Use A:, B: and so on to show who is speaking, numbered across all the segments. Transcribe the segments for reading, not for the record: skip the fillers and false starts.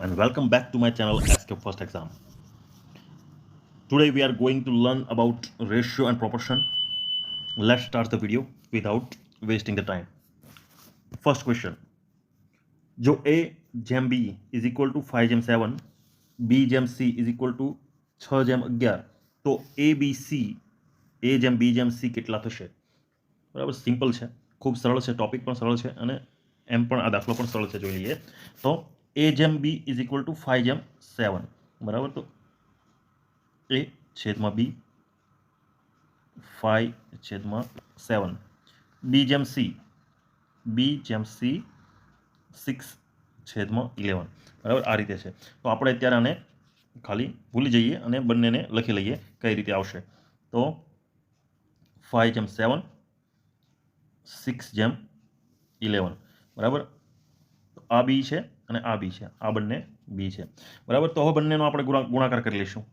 A: And welcome back to my channel SK First Exam. Today we are going to learn about ratio and proportion. Let's start the video without wasting the time. First question. जो A જેમ B is equal to 5 જેમ 7, B જેમ C is equal to 6 જેમ 11, તો ABC A જેમ B જેમ C કેટલા થશે? બરાબર, સિમ્પલ છે, ખૂબ સરળ છે, ટોપિક પણ સરળ છે અને એમ પણ આ દાખલો પણ સરળ છે. જોઈ લઈએ તો A જેમ B is equal to 5 જેમ 7, બરાબર. તો A છેદમાં B 5 છેદમાં 7, B જેમ C C 6 છેદમાં 11, બરાબર. આ રીતે છે. તો આપણે અત્યારે આને ખાલી ભૂલી જઈએ અને બંનેને લખી લઈએ કઈ રીતે આવશે. તો 5 જેમ 7, 6 જેમ 11, બરાબર. આ બી છે અને આ બી છે, આ બંને બી છે, બરાબર. તો હવે બંનેનો આપણે ગુણાકાર કરી લઈશું,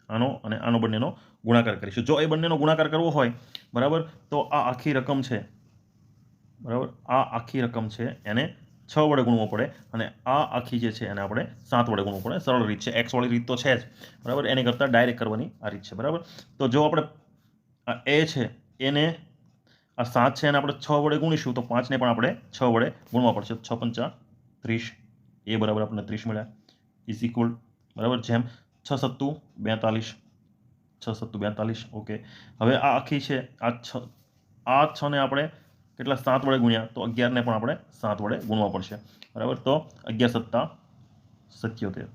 A: આનો અને આનો બંનેનો ગુણાકાર કરીશું. જો એ બંનેનો ગુણાકાર કરવો હોય, બરાબર, તો આ આખી રકમ છે, બરાબર, આ આખી રકમ છે એને 6 વડે ગુણવો પડે અને આ આખી જે છે એને આપણે 7 વડે ગુણવું પડે. સરળ રીત છે, એક્સ વાળી રીત તો છે જ, બરાબર. એની કરતાં ડાયરેક્ટ કરવાની આ રીત છે, બરાબર. તો જો આપણે આ એ છે એને આ 7 છે એને આપણે 6 વડે ગુણીશું તો 5ને પણ આપણે 6 વડે ગુણવા પડશે. 6 પંચા 30, એ બરાબર આપણને 30 મળ્યા, ઇઝ ઇક્વલ, બરાબર. જેમ 6 સત્તુ 42, 6 સત્તુ 42, ઓકે. હવે આ આખી છે, આ 6 ને આપણે કેટલા 7 વડે ગુણ્યા તો 11ને પણ આપણે 7 વડે ગુણવા પડશે, બરાબર. તો 11 સત્તા 77,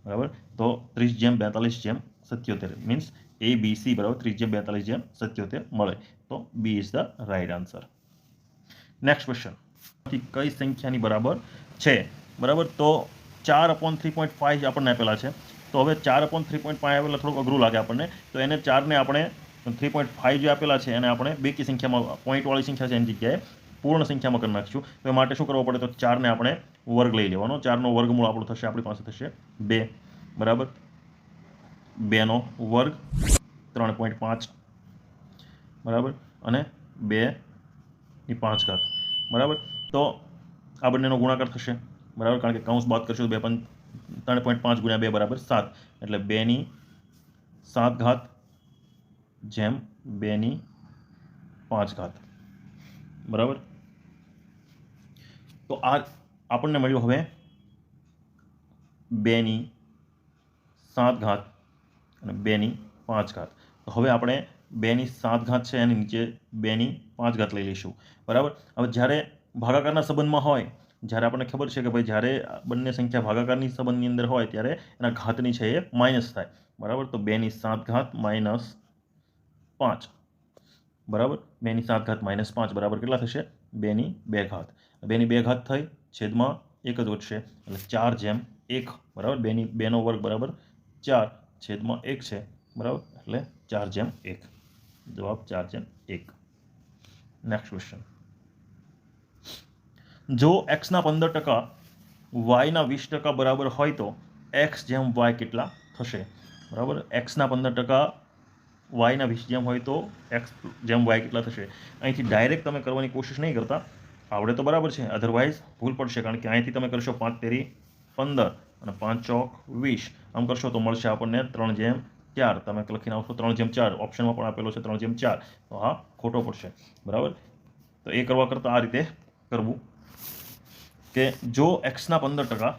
A: બરાબર. તો 30 જેમ 42 જેમ 77 મીન્સ ABC બરાબર 30 જેમ 42 જેમ 77 મળે. તો B is the right answer. Next question, કઈ સંખ્યાની બરાબર છે, બરાબર. તો 4/3.5 આપણને આપેલા છે. તો હવે 4/3.5 આવેલા થોડુંક અઘરું લાગે આપણને, તો એને 4ને આપણે 3.5 જે આપેલા છે એને આપણે બેકી સંખ્યામાં, પોઈન્ટવાળી સંખ્યા છે એની જગ્યાએ પૂર્ણ સંખ્યામાં કરી નાખીશું. તો એ માટે શું કરવું પડે, તો 4ને આપણે વર્ગ લઈ લેવાનો. 4નો વર્ગમૂળ આપણું થશે, આપણી પાસે થશે 2, બરાબર. 2નો વર્ગ 3.5, બરાબર, અને 2/5, બરાબર. તો આ બંનેનો ગુણાકાર થશે, બરાબર, કારણ કે કૌંસ બાદ કરશું તો 3.5 ગુણ્યા 2 બરાબર 7, એટલે 2/7 જેમ 2/5, બરાબર. તો આ આપણને મળ્યું હવે 2/7 અને 2/5. તો હવે આપણે 2/7 છે એની નીચે 2/5 લઈ લઈશું, બરાબર. હવે જ્યારે ભાગાકારના સંબંધમાં હોય, જ્યારે આપણને ખબર છે કે ભાઈ જ્યારે બંને સંખ્યા ભાગાકારની સંબંધની અંદર હોય ત્યારે એના ઘાતની છે એ માઇનસ થાય, બરાબર. તો 2/7 માઇનસ 5, બરાબર. 2/7 માઇનસ 5 બરાબર કેટલા થશે, 2/2. 2/2 થઈ, છેદમાં 1 જ વધશે એટલે 4 જેમ 1, બરાબર. 2નો વર્ગ બરાબર 4, છેદમાં 1 છે, બરાબર, એટલે 4 જેમ 1, જવાબ 4 જેમ 1. નેક્સ્ટ ક્વેશ્ચન, જો એક્સના 15% વાયના 20% બરાબર હોય તો એક્સ જેમ વાય કેટલા થશે, બરાબર. એક્સના 15% વાયના 20 જેમ હોય તો એક્સ જેમ વાય કેટલા થશે. અહીંથી ડાયરેક્ટ તમે કરવાની કોશિશ નહીં કરતા, આવડે તો બરાબર છે, અધરવાઇઝ ભૂલ પડશે, કારણ કે અહીંથી તમે કરશો 5 તેરી 15 અને 5 ચોક 20, આમ કરશો તો મળશે આપણને 3 જેમ 4. તમે લખીને આવશો 3 જેમ 4, ઓપ્શનમાં પણ આપેલો છે 3 જેમ 4, તો આ ખોટો પડશે, બરાબર. તો એ કરવા કરતાં આ રીતે કરવું કે જો એક્સના 15%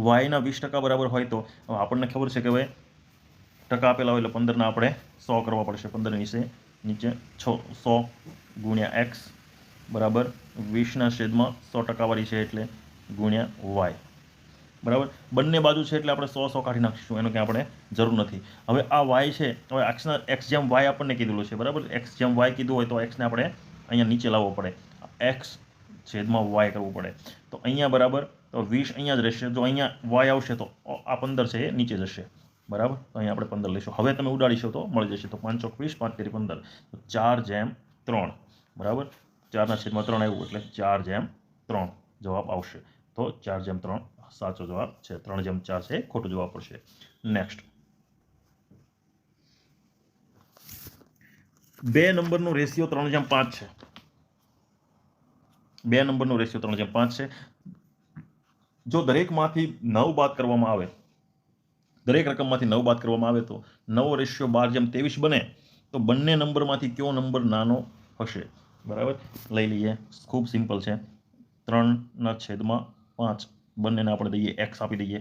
A: વાયના 20% બરાબર હોય તો આપણને ખબર છે કે ભાઈ ટકા આપેલા હોય એટલે 15ના આપણે 100 કરવા પડશે. 15 નીચે 100 ગુણ્યા એક્સ બરાબર 20ના છેદમાં 100% વાળી છે એટલે ગુણ્યા વાય, બરાબર. બંને બાજુ છે એટલે આપણે 100 કાઢી નાખીશું, એનો કંઈ આપણે જરૂર નથી. હવે આ વાય છે, હવે એક્સ જેમ વાય આપણને કીધેલું છે, બરાબર. એક્સ જેમ વાય કીધું હોય તો એક્સને આપણે અહીંયા નીચે લાવવો પડે, એક્સ છેદમાં વાય કરવું પડે. તો અહીંયા બરાબર તો 20 અહીંયા જ રહેશે. જો અહીંયા વાય આવશે તો આ 15 છે એ નીચે જશે, બરાબર. તો અહીંયા આપણે 15 લઈશું. હવે તમે ઉડાડીશો તો મળી જશે. તો 5 ચોક 20, 5 તેરી 15, તો 4 જેમ 3, બરાબર. 4ના છેદમાં 3 આવ્યું એટલે 4 જેમ 3 જવાબ આવશે. તો 4 જેમ 3 સાચો જવાબ છે. 3 જેમ 4 છે ખોટો જવાબ પડશે. નેક્સ્ટ, 2 નંબરનો રેશિયો 3/5 છે. 2 નંબરનો રેશિયો 3/5 છે. જો દરેકમાંથી 9 બાદ કરવામાં આવે, દરેક રકમમાંથી 9 બાદ કરવામાં આવે તો 9 રેશિયો 12:23 બને. તો બંને નંબરમાંથી કયો નંબર નાનો હશે? બરાબર, લઈ લઈએ. ખૂબ સિમ્પલ છે. 3/5 બંનેને આપણે દઈએ એક્સ આપી દઈએ.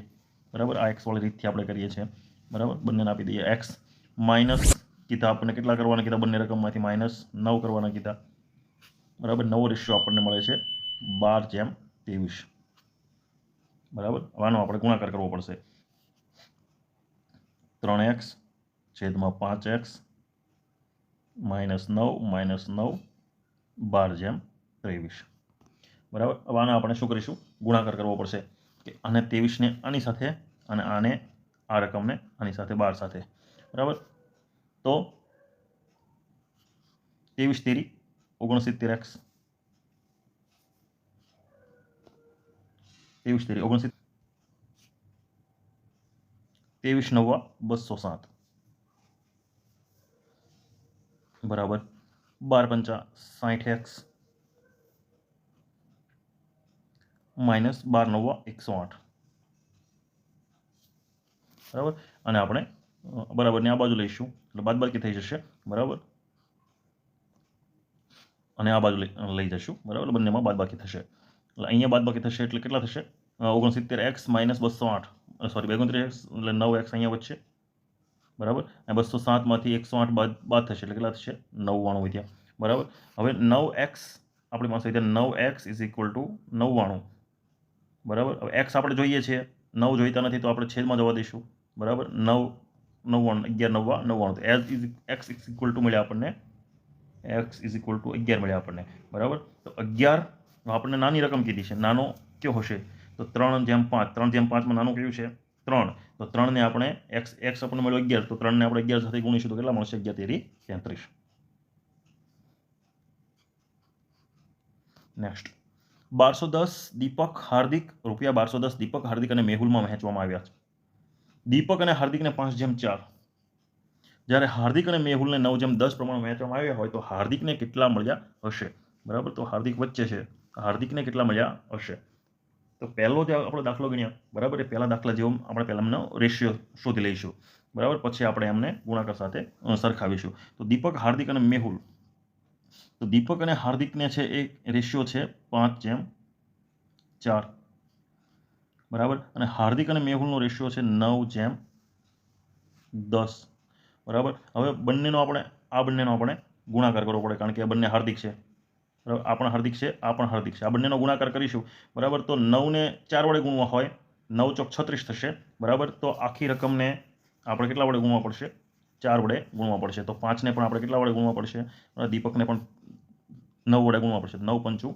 A: બરાબર, આ એક્સ વાળી રીતથી આપણે કરીએ છીએ. બરાબર, બંનેને આપી દઈએ એક્સ. માઇનસ કીધા આપણને કેટલા કરવાના કીધા? બંને રકમમાંથી -9 કરવાના કીધા. બરાબર, 9 રેશિયો આપણને મળે છે 12:23. બરાબર, આનો આપણે ગુણાકાર કરવો પડશે. 3x છેદમાં 5x -9 12:23. બરાબર, હવે આને આપણે શું કરીશું? ગુણાકાર કરવો પડશે કે આને 23ને આની સાથે અને આને આ રકમને આની સાથે 12 સાથે. બરાબર, તો 23 તેરી 69x 23 તેરી 69 23 નવા 207. બરાબર, 12 પંચા 60x -12 નવા 108. બરાબર, અને આપણે બરાબરની આ બાજુ લઈશું એટલે બાદબાકી થઈ જશે. બરાબર, અને આ બાજુ લઈ જશું. બરાબર, બંનેમાં બાદબાકી થશે એટલે અહીંયા બાદબાકી થશે એટલે કેટલા થશે? 69x -208, સોરી 32x એટલે 9x અહીંયા વચ્ચે. બરાબર, અને 207માંથી 108 બાદ થશે એટલે કેટલા થશે? 99 વધ્યા. બરાબર, હવે 9x આપણી પાસે વધ્યા. 9x = 99. બરાબર, હવે x આપણે જોઈએ છે, 9 જોઈતા નથી તો આપણે છેદમાં જવા દઈશું. બરાબર, 9 99 11 99. એઝ x મળ્યા આપણને, x = 11 મળ્યા આપણને. બરાબર, તો 11 આપણને નાની રકમ કીધી છે. નાનો કયો હશે? તો 3/5. 3/5માં નાનું કયું છે? 3. તો 3 ને આપણે x આપણને મળ્યો 11, તો 3 ને આપણે 11 સાથે ગુણીશું તો કેટલા મળશે? 11 તેરી 33. નેક્સ્ટ, 1210 દીપક હાર્દિક ₹1210 દીપક હાર્દિક અને મેહુલમાં વહેંચવામાં આવ્યા છે. દીપક અને હાર્દિકને 5/4, જ્યારે હાર્દિક અને મેહુલને 9/10 પ્રમાણે વહેંચવામાં આવ્યા હોય તો હાર્દિકને કેટલા મળ્યા હશે? બરાબર, તો હાર્દિક વચ્ચે છે, હાર્દિકને કેટલા મળ્યા હશે? તો પહેલો જે આપણે દાખલો ગણ્યા, બરાબર, એ પહેલા દાખલા જેવો આપણે પહેલાનો રેશિયો શોધી લઈશું. બરાબર, પછી આપણે એમને ગુણાકાર સાથે સરખાવીશું. તો દીપક, હાર્દિક અને મેહુલ, તો દીપક અને હાર્દિકને છે એ રેશિયો છે 5/4. બરાબર, અને હાર્દિક અને મેહુલનો રેશિયો છે 9/10. બરાબર, હવે બંનેનો આપણે ગુણાકાર કરવો પડે કારણ કે આ બંને હાર્દિક છે. બરાબર, આ પણ હાર્દિક છે, આ પણ હાર્દિક છે. આ બંનેનો ગુણાકાર કરીશું. બરાબર, તો 9ને 4 વડે ગુણવા હોય 9 ચોક 36 થશે. બરાબર, તો આખી રકમને આપણે કેટલા વડે ગુણવા પડશે? 4 વડે ગુણવા પડશે. તો 5ને પણ આપણે કેટલા વડે ગુણવા પડશે? દીપકને પણ 9 વડે ગુણવા પડશે. 9 પંચું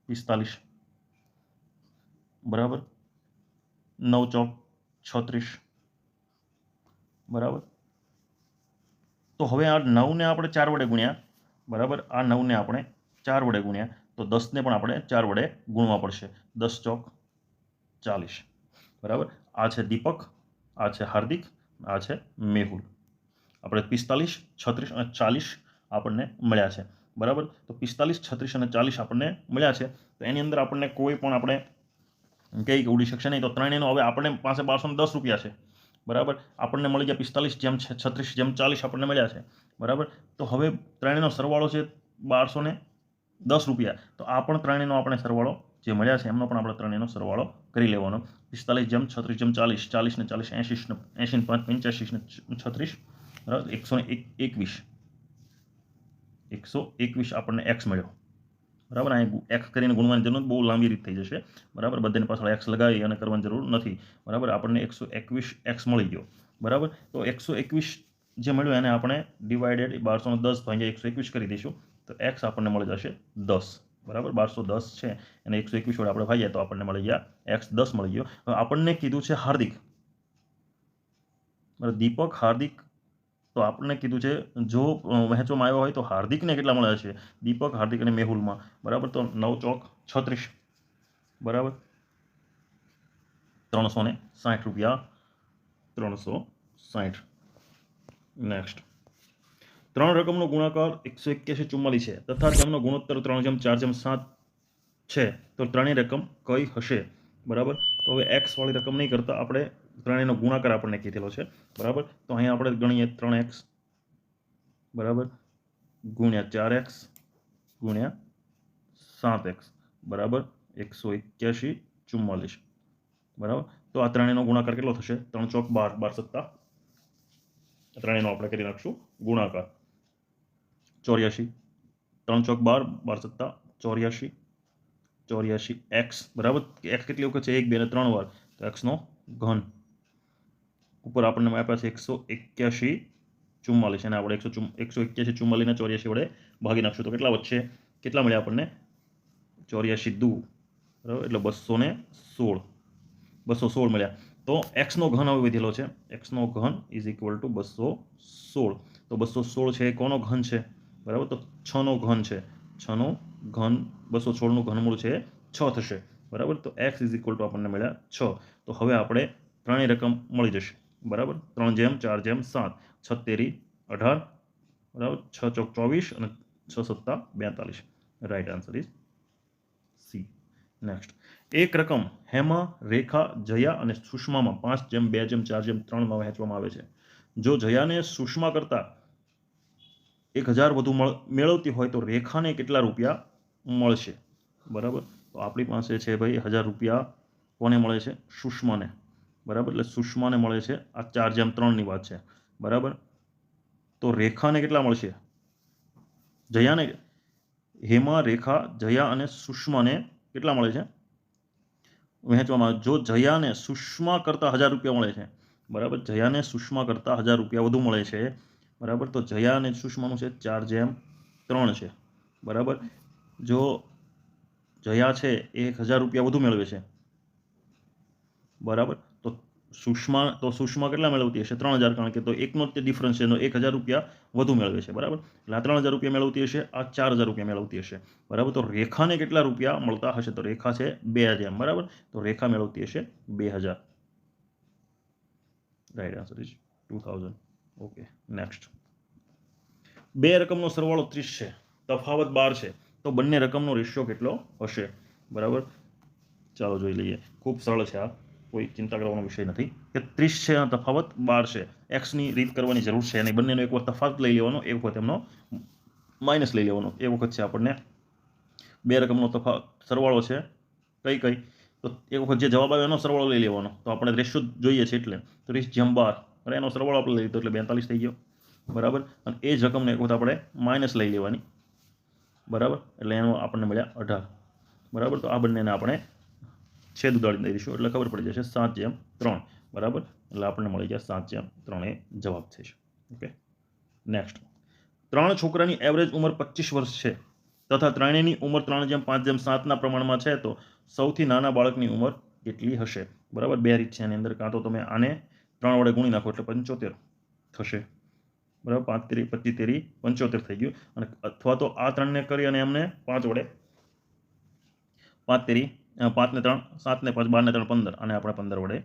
A: 45. બરાબર, 9 ચોક 36. બરાબર, તો હવે આ 9ને આપણે 4 વડે ગુણ્યા. બરાબર, આ 9ને આપણે 4 વડે ગુણ્યા તો 10ને પણ આપણે 4 વડે ગુણવા પડશે. 10 ચોક 40. બરાબર, આ છે દીપક, આ છે હાર્દિક, આ છે મેહુલ. આપણે 45, 36 અને 40 આપણને મળ્યા છે. બરાબર, તો 45, 36 અને 40 આપણને મળ્યા છે. તો એની અંદર આપણને કોઈ પણ આપણે કંઈ ઉડી શકશે નહીં. તો ત્રણેયનો હવે આપણે પાસે 1210 રૂપિયા છે. બરાબર, આપણને મળી ગયા 45/36/40 આપણને મળ્યા છે. બરાબર, તો હવે ત્રણેયનો સરવાળો છે 1210 રૂપિયા. તો આ પણ ત્રણેયનો આપણે સરવાળો જે મળ્યા છે એમનો પણ આપણે ત્રણેયનો સરવાળો કરી લેવાનો. 45/36/40, 40 ને 40 80 ને 5 85 ને 36, બરાબર, 121 આપણને એક્સ મળ્યો. બરાબર, અહીં એક્સ કરીને ગુણવાની જરૂર બહુ લાંબી રીત થઈ જશે. બરાબર, બધાની પાછળ એક્સ લગાવી અને કરવાની જરૂર નથી. બરાબર, આપણને 121 એક્સ મળી ગયો. બરાબર, તો 121 જે મળ્યું એને આપણે ડિવાઇડેડ 1210 ભાગ્યા 121 કરી દઈશું તો એક્સ આપણને મળી જશે 10. બરાબર, 1210 છે એને 121 વડે આપણે ભાગ્યા તો આપણને મળી ગયા એક્સ 10 મળી ગયો. હવે આપણને કીધું છે હાર્દિક. દીપક, હાર્દિક, તો આપણને કીધું છે જો વહેંચવામાં આવ્યો હોય તો હાર્દિકને કેટલા મળ્યા છે? દીપક, હાર્દિક અને મેહુલમાં. બરાબર, તો 9 ચોક 36. બરાબર, 360 રૂપિયા. 360. નેક્સ્ટ, 3 રકમનો ગુણાકાર 181/44 છે તથા તેમનો ગુણોત્તર 3/4/7 છે તો ત્રણેય રકમ કઈ હશે? બરાબર. તો હવે એક્સ વાળી રકમ નહીં કરતા આપણે ત્રણેયનો ગુણાકાર આપણને કીધેલો છે, બરાબર. તો અહીંયા આપણે ગણીએ 3x બરાબર ગુણ્યા 4x ગુણ્યા 7x બરાબર 181 બરાબર. તો આ ત્રણેયનો ગુણાકાર કેટલો થશે? 3 ચોક 12, 12 સત્તા ત્રણેયનો આપણે કરી નાખશું ગુણાકાર 84, 3 ચોક 12, 12 સત્તા 84, 84x બરાબર. x કેટલી વખત છે? 1 2 ને 3 વાર, તો x નો ઘન ઉપર આપણને આપ્યા છે 181 અને આપણે 181 44 ને 84 વડે ભાગી નાખશું તો કેટલા વધશે? કેટલા મળ્યા આપણને? 84 દુ બરાબર એટલે 216 મળ્યા. તો x નો ઘન હવે વધેલો છે. x નો ઘન ઇઝ ઇક્વલ ટુ 216. તો 216 છે એ કોનો ઘન છે? બરાબર. તો 6 નો ઘન છે. 6 નો ઘન 216 નું ઘનમૂળ છે 6 થશે બરાબર. તો x ઇઝ ઇક્વલ ટુ આપણને મળ્યા 6. તો હવે આપણે ત્રણેય રકમ મળી જશે બરાબર. 3 જેમ 4 જેમ 7, 6 તેરી 18 બરાબર, 6 ચોક 24 અને 6 સત્તા 42. Right answer is C. Next, એક રકમ હેમા, રેખા, જયા અને સુષ્મામાં 5 જેમ 2 જેમ 4 જેમ 3 માં વહેંચવામાં આવે છે. જો જયાને સુષ્મા કરતા 1000 વધુ મેળવતી હોય તો રેખાને કેટલા રૂપિયા મળશે? બરાબર. તો આપણી પાસે છે ભાઈ 1000 રૂપિયા. કોને મળે છે? સુષ્માને બરાબર. એટલે સુષ્માને મળે છે. આ 4 જેમ 3 ની વાત છે બરાબર. તો રેખાને કેટલા મળશે? જયાને, હેમા, રેખા, જયા અને સુષ્માને કેટલા મળે છે વહેંચવામાં? જો જયાને સુષ્મા કરતા 1000 રૂપિયા મળે છે બરાબર. જયાને સુષ્મા કરતા 1000 રૂપિયા વધુ મળે છે બરાબર. તો જયા અને સુષ્માનું છે 4 જેમ 3 છે બરાબર. જો જયા છે એ 1000 રૂપિયા વધુ મેળવે છે બરાબર. તો સુષ્મા કેટલા મેળવતી હશે? 3000, કારણ કે તો એકનો જ ડિફરન્સ છે, 1000 રૂપિયા વધુ મેળવે છે બરાબર. એટલે આ 3000 રૂપિયા મેળવતી હશે, આ 4000 રૂપિયા મેળવતી હશે બરાબર. તો રેખાને કેટલા રૂપિયા મળતા હશે? તો રેખા છે 2000 બરાબર. તો રેખા મેળવતી હશે 2000. Right answer is 2000. Okay. Next, બે રકમનો સરવાળો 30 છે, તફાવત 12 છે, તો બંને રકમનો રેશિયો કેટલો હશે? બરાબર. ચાલો જોઈ લઈએ. ખૂબ સરળ છે આ, કોઈ ચિંતા કરવાનો વિષય નથી. કે 30 છે અને તફાવત 12 છે. એક્સની રીત કરવાની જરૂર છે નહીં. બંનેનો એક વખત તફાવત લઈ લેવાનો, એક વખત એમનો માઇનસ લઈ લેવાનો. એ વખત છે આપણને બે રકમનો સરવાળો છે. કઈ તો એક વખત જે જવાબ આવે એનો સરવાળો લઈ લેવાનો. તો આપણે રેશિયો જોઈએ છે એટલે 30 જેમ 12 એનો સરવાળો આપણે લઈ લીધો એટલે 42 થઈ ગયો બરાબર. અને એ જ રકમને એક વખત આપણે માઇનસ લઈ લેવાની બરાબર. એટલે એનો આપણને મળ્યા 18 બરાબર. તો આ બંનેને આપણે છેદ ઉડાડી દઈશું એટલે ખબર પડી જશે 7 જેમ 3 બરાબર. એટલે આપણને મળી ગયા 7 જેમ 3 એ જવાબ થશે. ઓકે. નેક્સ્ટ, 3 છોકરાની એવરેજ ઉંમર 25 વર્ષ છે તથા ત્રણેયની ઉંમર 3 જેમ 5 જેમ 7ના પ્રમાણમાં છે, તો સૌથી નાના બાળકની ઉંમર કેટલી હશે? બરાબર. બે રીત છે એની અંદર. કાં તો તમે આને 3 વડે ગુણી નાખો એટલે 75 થશે બરાબર. 5 તેરી 25 તેરી 75 થઈ ગયું. અને અથવા તો આ 3ને કરી અને એમને 5 વડે 5 તેરી 5 ને 3 7 ને 5 12 ને 3 15 અને આપણે 15 વડે,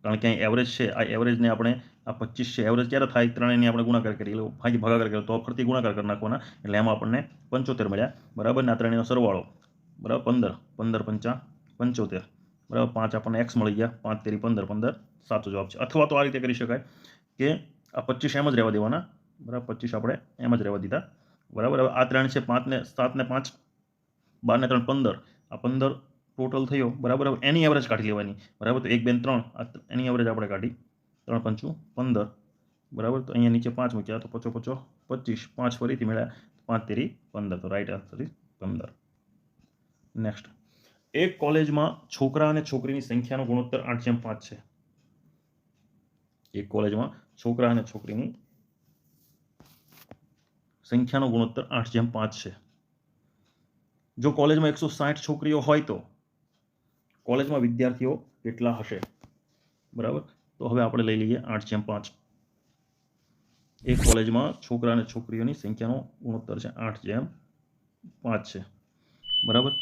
A: કારણ કે અહીં એવરેજ છે, આ એવરેજને આપણે આ 25 છે એવરેજ ક્યારે થાય? ત્રણેયની આપણે ગુણાકાર કરી લો, ભાગાકાર કરી લો, તો ફરતી ગુણાકાર કરી નાખવાના એટલે એમાં આપણને 75 મળ્યા બરાબર. ને આ ત્રણેયનો સરવાળો બરાબર 15 15 પંચા 75 બરાબર. 5 આપણને એક્સ મળી ગયા. 5 તેરી 15 15 સાચો જવાબ છે. અથવા તો આ રીતે કરી શકાય કે આ 25 એમ જ રહેવા દેવાના બરાબર. 25 આપણે એમ જ રહેવા દીધા બરાબર. હવે આ ત્રણ છે 5 ને 7 ને 5 12 ને 3 15, આ 15 ટોટલ થયો બરાબર. હવે એની એવરેજ કાઢી લેવાની બરાબર. તો 1 2 3 એની એવરેજ આપણે કાઢી 3 5 15 બરાબર. તો અહીંયા નીચે 5 મૂક્યા તો 5 5 25, 5 ફરીથી મળ્યા 5 તેરી 15. તો રાઈટ આન્સર ઇઝ 15. નેક્સ્ટ, એક કોલેજમાં છોકરા અને છોકરીની સંખ્યાનો ગુણોત્તર 8:5 છે. એક કોલેજમાં છોકરા અને છોકરીની સંખ્યાનો ગુણોત્તર 8:5 છે. જો કોલેજમાં 160 છોકરીઓ હોય તો કોલેજમાં વિદ્યાર્થીઓ કેટલા હશે? બરાબર. તો હવે આપણે લઈ લઈએ 8:5. એક કોલેજમાં છોકરા અને છોકરીઓની સંખ્યાનો ગુણોત્તર છે 8:5 છે બરાબર.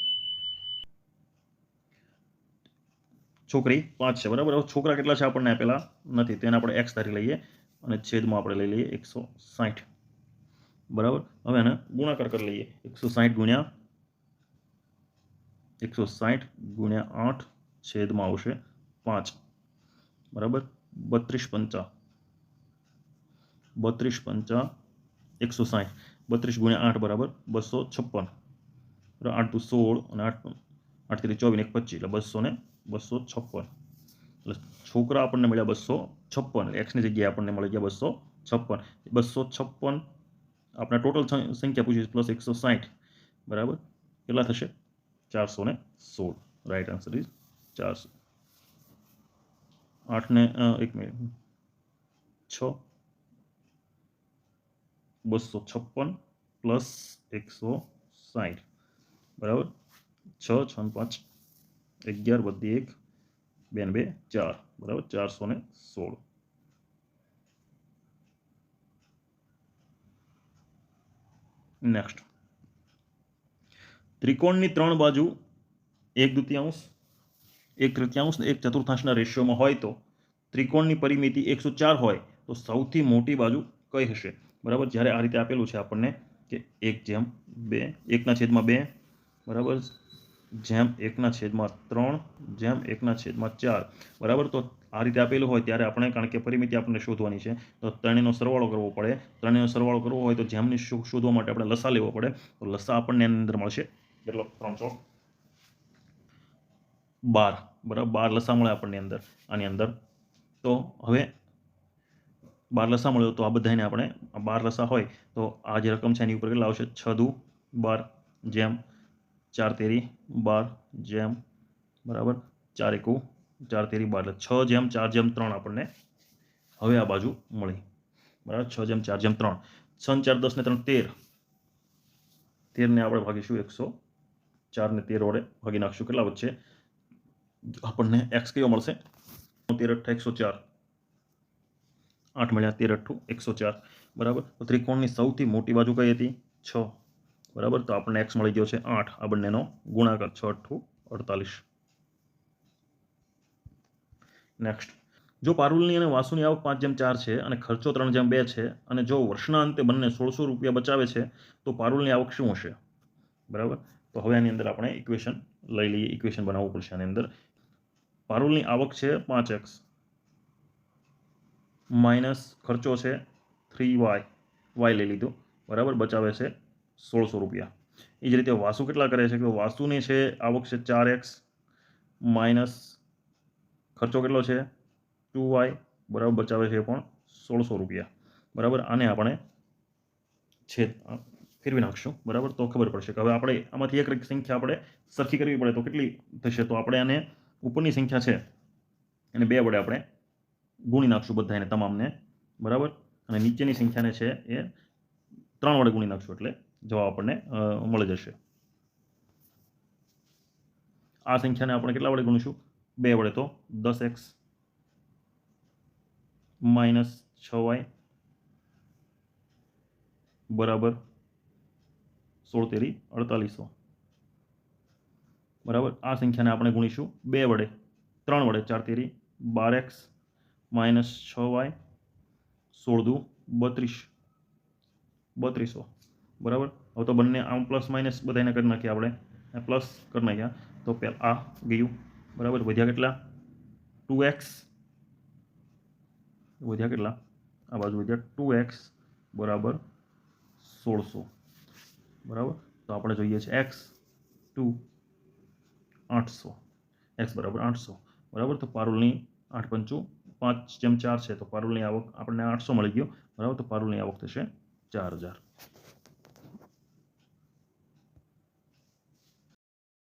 A: છોકરી 5 છે બરાબર. હવે છોકરા કેટલા છે આપણને આપેલા નથી, તેને આપણે x ધારી લઈએ અને છેદમાં આપણે લઈ લઈએ 160 બરાબર. હવે એને ગુણાકાર કરી લઈએ. 160 ગુણ્યા 8 છેદમાં આવશે 5 બરાબર 32 પંચા 160 32 ગુણ્યા 8 બરાબર 256 8 × 16 અને 8 × 3 = 24 1 25 એટલે 256 એટલે છોકરા આપણને મળ્યા 256 એક્સની જગ્યાએ આપણને મળી ગયા 256 આપણે ટોટલ સંખ્યા પૂછી છે પ્લસ 160 બરાબર કેટલા થશે 416 રાઈટ આન્સર ઇઝ 400 8 ને 1 મિનિટ 6 256 પ્લસ 160 બરાબર 6 6 5 11 વધી 1 2 ને 2 4 બરાબર 416 નેક્સ્ટ ત્રિકોણની 3 બાજુ 1/2 1/3 ને 1/4 રેશિયોમાં હોય તો ત્રિકોણની પરિમિતિ 104 હોય તો સૌથી મોટી બાજુ કઈ હશે બરાબર જ્યારે આ રીતે આપેલું છે આપણને કે 1/2 1/2 બરાબર જેમ 1/3 જેમ 1/4 બરાબર તો આ રીતે આપેલું હોય ત્યારે આપણે કારણ કે પરિમિતિ આપણને શોધવાની છે તો ત્રણેયનો સરવાળો કરવો પડે ત્રણેયનો સરવાળો કરવો હોય તો જેમની શોધવા માટે આપણે લસા લેવો પડે તો લસા આપણને એની અંદર મળશે કેટલો 3 12 બરાબર 12 લસા મળે આપણને અંદર આની અંદર તો હવે 12 લસા મળ્યો તો આ બધાને આપણે 12 લસા હોય તો આ જે રકમ છે એની ઉપર કેટલા આવશે 6 દુ 12 જેમ 4 તેરી 12 જેમ બરાબર 4 એકુ 4 તેરી 12 એટલે 6 જેમ 4 જેમ 3 આપણને હવે આ બાજુ મળી બરાબર 6 જેમ 4 જેમ 3 6 4 10 ને 3 13 13 ને આપણે ભાગીશું 104 ને 13 વડે ભાગી નાખશું કેટલા વચ્ચે આપણને x કયો મળશે 13 × 104 8 મળ્યા 13 × 104 બરાબર તો ત્રિકોણની સૌથી મોટી બાજુ કઈ હતી 6 બરાબર તો આપણને x મળી ગયો છે 8 આ બંનેનો ગુણાકાર 6 × 48 નેક્સ્ટ જો પારુલની અને વાસુની આવક 5/4 છે અને ખર્ચો 3/2 છે અને જો વર્ષના અંતે બંને 1600 રૂપિયા બચાવે છે તો પારુલની આવક શું હશે બરાબર તો હવે આની અંદર આપણે ઇક્વેશન લઈ લઈએ ઇક્વેશન બનાવવું પડશે આની અંદર પારુલની આવક છે 5x માઇનસ ખર્ચો છે 3y y લઈ લીધો બરાબર બચાવે છે 1600 રૂપિયા એ જ રીતે વાસુ કેટલા કરે છે કે વાસુની છે આવક છે 4x માઇનસ ખર્ચો કેટલો છે 2y બરાબર બચાવે છે પણ 1600 રૂપિયા બરાબર આને આપણે છેદ ફેરવી નાખશું બરાબર તો ખબર પડશે કે હવે આપણે આમાંથી એક સંખ્યા આપણે સરખી કરવી પડે તો કેટલી થશે તો આપણે આને ઉપરની સંખ્યા છે એને 2 વડે આપણે ગુણી નાખશું બધાને તમામને બરાબર અને નીચેની સંખ્યાને છે એ 3 વડે ગુણી નાખશું એટલે જવાબ આપણને મળી જશે આ સંખ્યાને આપણે કેટલા વડે ગુણીશું 2 વડે તો 10x માઇનસ 6y બરાબર 16 તેરી 4800 બરાબર આ સંખ્યાને આપણે ગુણીશું 2 વડે 3 વડે 4 તેરી 12x માઇનસ 6y 16 દુ 3200 બરાબર હવે તો બંને આમ પ્લસ માઇનસ બધાને કરી નાખ્યા આપણે પ્લસ કરી નાખ્યા તો પહેલાં આ ગયું બરાબર વધ્યા કેટલા 2x વધ્યા કેટલા આ બાજુ વધ્યા 2x બરાબર 1600 બરાબર તો આપણે જોઈએ છે x 2 800 x બરાબર 800 બરાબર તો પારુલની 8 પંચું 5/4 છે તો પારુલની આવક આપણને 800 મળી ગયો બરાબર તો પારુલની આવક થશે 4000